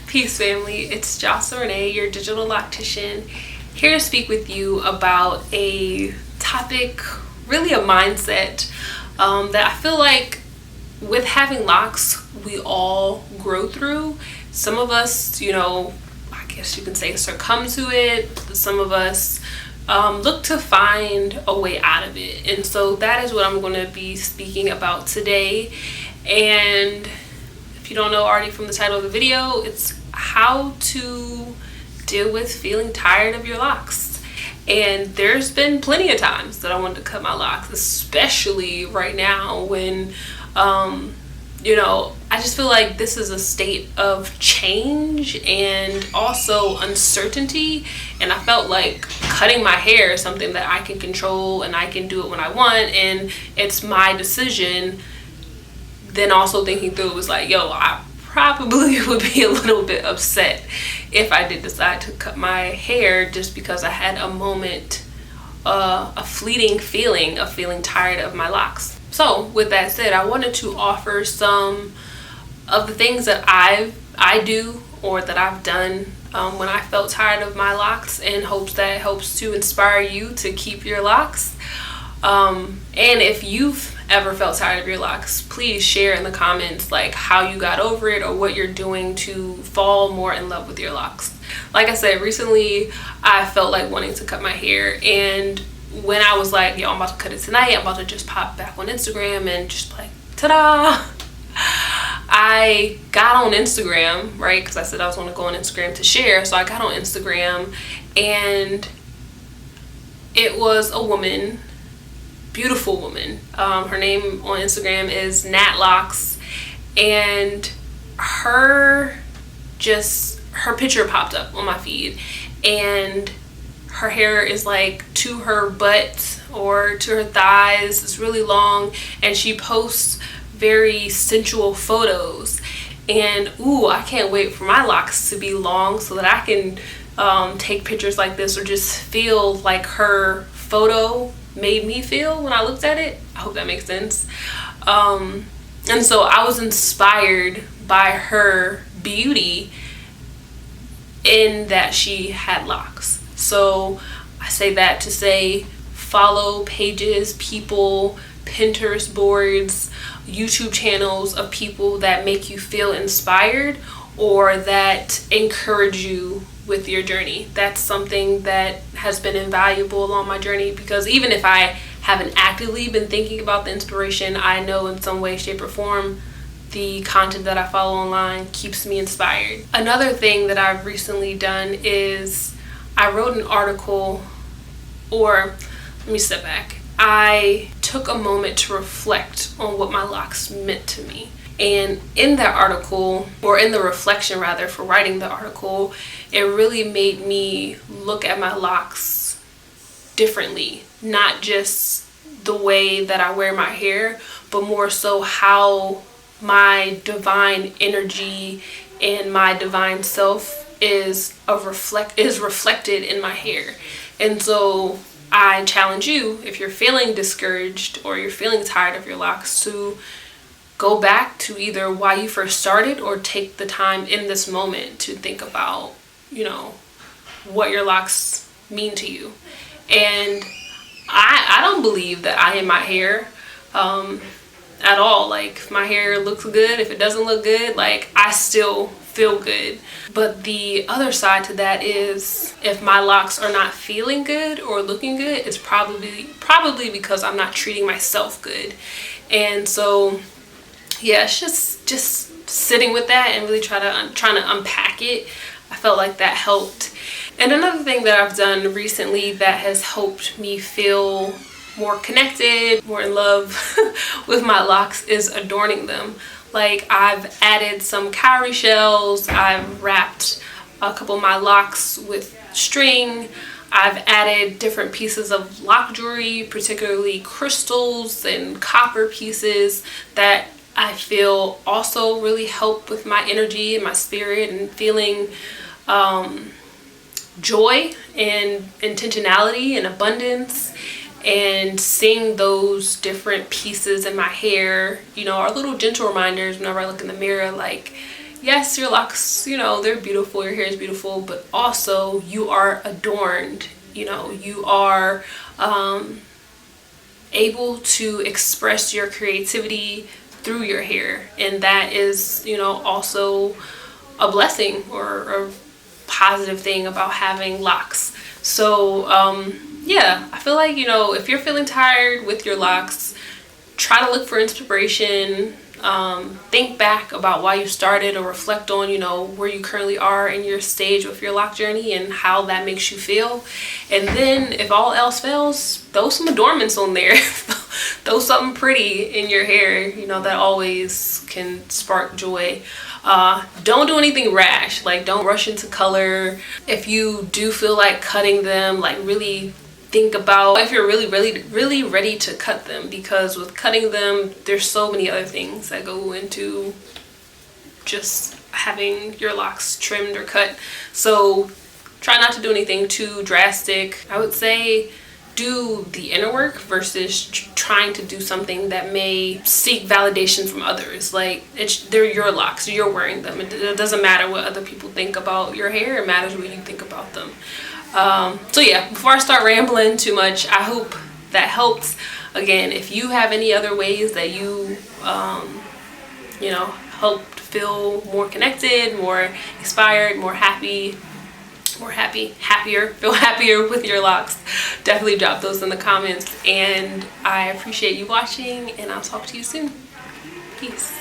Peace family, it's Jocelyn Renee, your digital loctician, here to speak with you about a topic, really a mindset that I feel like with having locks, we all grow through. Some of us, I guess you can say succumb to it. Some of us look to find a way out of it. And so that is what I'm going to be speaking about today. And if you don't know already from the title of the video, it's how to deal with feeling tired of your locks. And there's been plenty of times that I wanted to cut my locks, especially right now when I just feel like this is a state of change and also uncertainty, and I felt like cutting my hair is something that I can control and I can do it when I want and it's my decision. Then also thinking through, it was like, I probably would be a little bit upset if I did decide to cut my hair just because I had a moment, a fleeting feeling of feeling tired of my locks. So with that said, I wanted to offer some of the things that I do or that I've done when I felt tired of my locks, in hopes that it helps to inspire you to keep your locks. And if you've ever felt tired of your locks, please share in the comments like how you got over it or what you're doing to fall more in love with your locks. Like I said, recently I felt like wanting to cut my hair, and when I was like, I'm about to cut it tonight, I'm about to just pop back on Instagram and just like, ta-da! I got on Instagram, right? Because I said I was going to go on Instagram to share. So I got on Instagram and it was a woman, beautiful woman. Her name on Instagram is Nat Locs, and her picture popped up on my feed, and her hair is like to her butt or to her thighs. It's really long, and she posts very sensual photos. And I can't wait for my locks to be long so that I can take pictures like this, or just feel like her photo made me feel when I looked at it. I hope that makes sense. And so I was inspired by her beauty in that she had locks. So I say that to say, follow pages, people, Pinterest boards, YouTube channels of people that make you feel inspired or that encourage you with your journey. That's something that has been invaluable along my journey, because even if I haven't actively been thinking about the inspiration, I know in some way, shape, or form the content that I follow online keeps me inspired. Another thing that I've recently done is I wrote an article, or let me step back. I took a moment to reflect on what my locks meant to me. And in that article, or in the reflection rather, for writing the article, it really made me look at my locks differently. Not just the way that I wear my hair, but more so how my divine energy and my divine self is reflected in my hair. And so I challenge you, if you're feeling discouraged or you're feeling tired of your locks, to go back to either why you first started, or take the time in this moment to think about, what your locks mean to you. And I don't believe that I am my hair at all. Like, if my hair looks good, if it doesn't look good, like, I still feel good. But the other side to that is, if my locks are not feeling good or looking good, it's probably because I'm not treating myself good. And so it's just sitting with that and really trying to unpack it. I felt like that helped. And another thing that I've done recently that has helped me feel more connected, more in love with my locks, is adorning them. Like, I've added some cowrie shells, I've wrapped a couple of my locks with string, I've added different pieces of lock jewelry, particularly crystals and copper pieces, that I feel also really help with my energy and my spirit and feeling joy and intentionality and abundance. And seeing those different pieces in my hair, are little gentle reminders whenever I look in the mirror, like, yes, your locks, you know, they're beautiful, your hair is beautiful, but also you are adorned. You know, you are able to express your creativity through your hair, and that is, you know, also a blessing or a positive thing about having locks. So yeah, I feel like, you know, if you're feeling tired with your locks, try to look for inspiration. Think back about why you started, or reflect on, you know, where you currently are in your stage with your lock journey and how that makes you feel. And then if all else fails, throw some adornments on there. Throw something pretty in your hair, you know, that always can spark joy. Don't do anything rash, like don't rush into color. If you do feel like cutting them, like really think about if you're really ready to cut them, because with cutting them, there's so many other things that go into just having your locks trimmed or cut. So try not to do anything too drastic. I would say do the inner work versus trying to do something that may seek validation from others. Like, they're your locks, you're wearing them. It doesn't matter what other people think about your hair, it matters what you think about them. So yeah, before I start rambling too much, I hope that helped. Again, if you have any other ways that you you know, help feel more connected, more inspired, happier, feel happier with your locks, definitely drop those in the comments. And I appreciate you watching, and I'll talk to you soon. Peace.